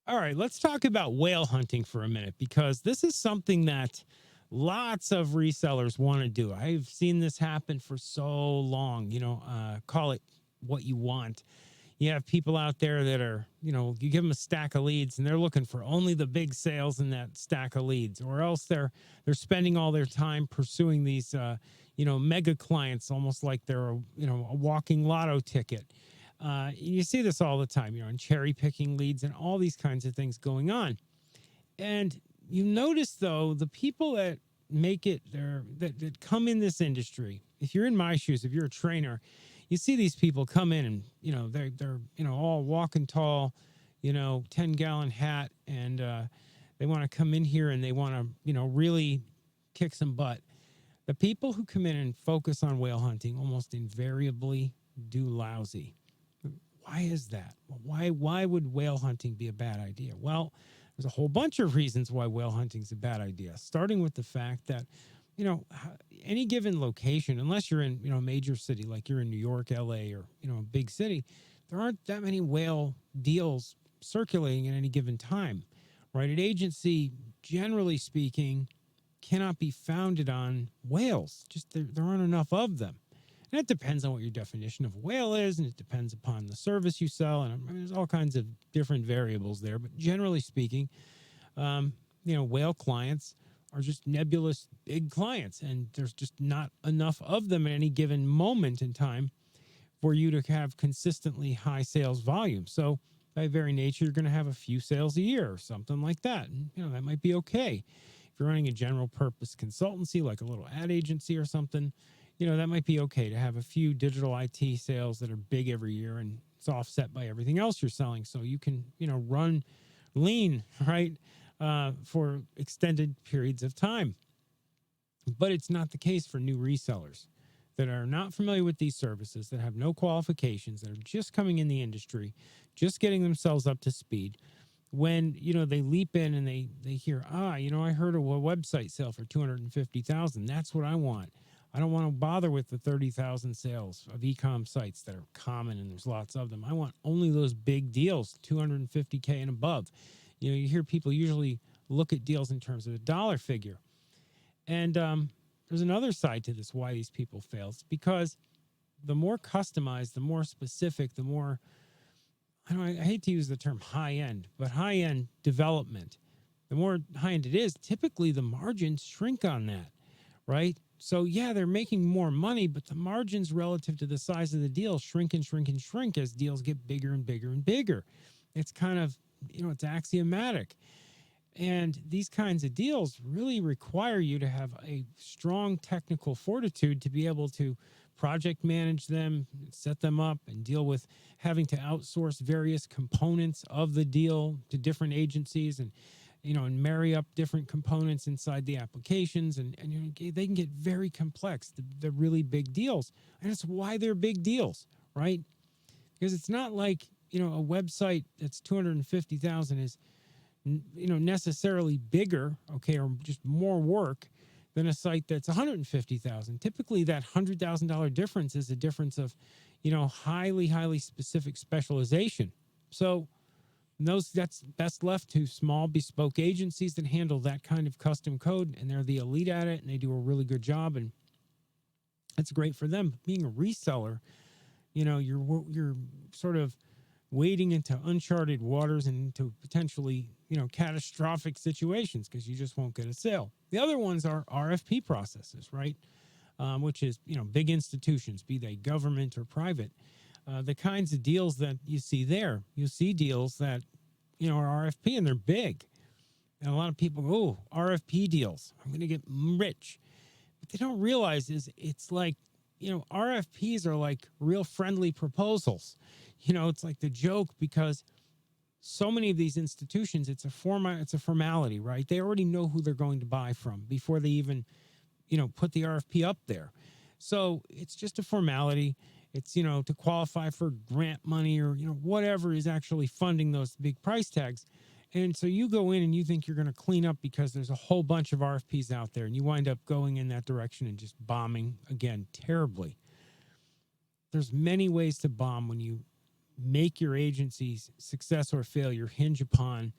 All right, let's talk about whale hunting for a minute because this is something that lots of resellers want to do. I've seen this happen for so long. Call it what you want. You have people out there that are, you give them a stack of leads and they're looking for only the big sales in that stack of leads, or else they're spending all their time pursuing these, mega clients, almost like they're a walking lotto ticket. You see this all the time, and cherry picking leads and all these kinds of things going on. And you notice though, the people that make it there that come in this industry, if you're in my shoes, if you're a trainer, you see these people come in and they're all walking tall, 10-gallon hat, and they want to come in here and they want to really kick some butt. The people who come in and focus on whale hunting almost invariably do lousy. Why is that? Why would whale hunting be a bad idea? Well, there's a whole bunch of reasons why whale hunting is a bad idea, starting with the fact that any given location, unless you're in a major city like you're in New York, LA, or a big city, there aren't that many whale deals circulating at any given time, right? An agency, generally speaking, cannot be founded on whales. Just there aren't enough of them. And it depends on what your definition of a whale is, and it depends upon the service you sell, and there's all kinds of different variables there. But generally speaking, whale clients are just nebulous big clients, and there's just not enough of them at any given moment in time for you to have consistently high sales volume. So by very nature, you're going to have a few sales a year or something like that. And, that might be okay. If you're running a general purpose consultancy, like a little ad agency or something, that might be okay to have a few digital IT sales that are big every year, and it's offset by everything else you're selling. So you can, run lean, right, for extended periods of time. But it's not the case for new resellers that are not familiar with these services, that have no qualifications, that are just coming in the industry, just getting themselves up to speed. When they leap in and they hear, I heard of a website sale for 250,000. That's what I want. I don't want to bother with the 30,000 sales of e-com sites that are common, and there's lots of them. I want only those big deals, 250K and above. You hear people usually look at deals in terms of a dollar figure. And there's another side to this, why these people fail. It's because the more customized, the more specific, the more, I hate to use the term high end, but high end development, the more high end it is, typically the margins shrink on that, right? So yeah, they're making more money, but the margins relative to the size of the deal shrink and shrink and shrink as deals get bigger and bigger and bigger. It's kind of, it's axiomatic. And these kinds of deals really require you to have a strong technical fortitude to be able to project manage them, set them up, and deal with having to outsource various components of the deal to different agencies, and and marry up different components inside the applications, and they can get very complex, the really big deals. And it's why they're big deals, right? Because it's not like, a website that's 250,000 is, necessarily bigger, okay, or just more work than a site that's 150,000. Typically that $100,000 difference is a difference of, highly specific specialization. So that's best left to small bespoke agencies that handle that kind of custom code, and they're the elite at it, and they do a really good job, and that's great for them. Being a reseller, you're sort of wading into uncharted waters and into potentially, catastrophic situations because you just won't get a sale. The other ones are RFP processes, right? Which is, big institutions, be they government or private. The kinds of deals that you see there, you see deals that, are RFP and they're big. And a lot of people go, oh, RFP deals, I'm going to get rich. What they don't realize is it's like, RFPs are like real friendly proposals. It's like the joke, because so many of these institutions, it's a formality, right? They already know who they're going to buy from before they even, put the RFP up there. So it's just a formality. It's, to qualify for grant money or, whatever is actually funding those big price tags. And so you go in and you think you're going to clean up because there's a whole bunch of RFPs out there, and you wind up going in that direction and just bombing again terribly. There's many ways to bomb when you make your agency's success or failure hinge upon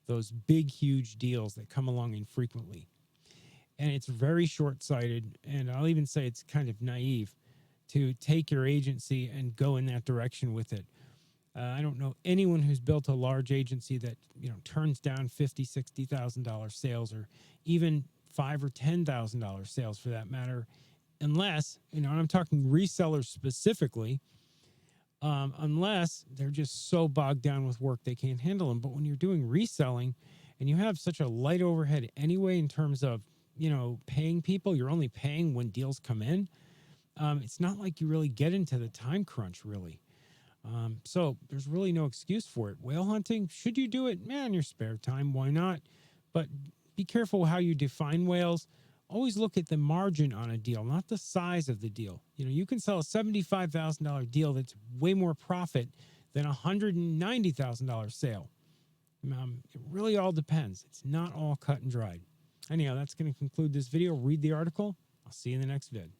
those big, huge deals that come along infrequently. And it's very short sighted. And I'll even say it's kind of naive to take your agency and go in that direction with it. I don't know anyone who's built a large agency that turns down $50,000, $60,000 sales, or even $5,000 or $10,000 sales for that matter, unless and I'm talking resellers specifically, unless they're just so bogged down with work they can't handle them. But when you're doing reselling and you have such a light overhead anyway in terms of paying people, you're only paying when deals come in. It's not like you really get into the time crunch, really. So there's really no excuse for it. Whale hunting, should you do it? Man, in your spare time, why not? But be careful how you define whales. Always look at the margin on a deal, not the size of the deal. You can sell a $75,000 deal that's way more profit than a $190,000 sale. It really all depends. It's not all cut and dried. Anyhow, that's going to conclude this video. Read the article. I'll see you in the next vid.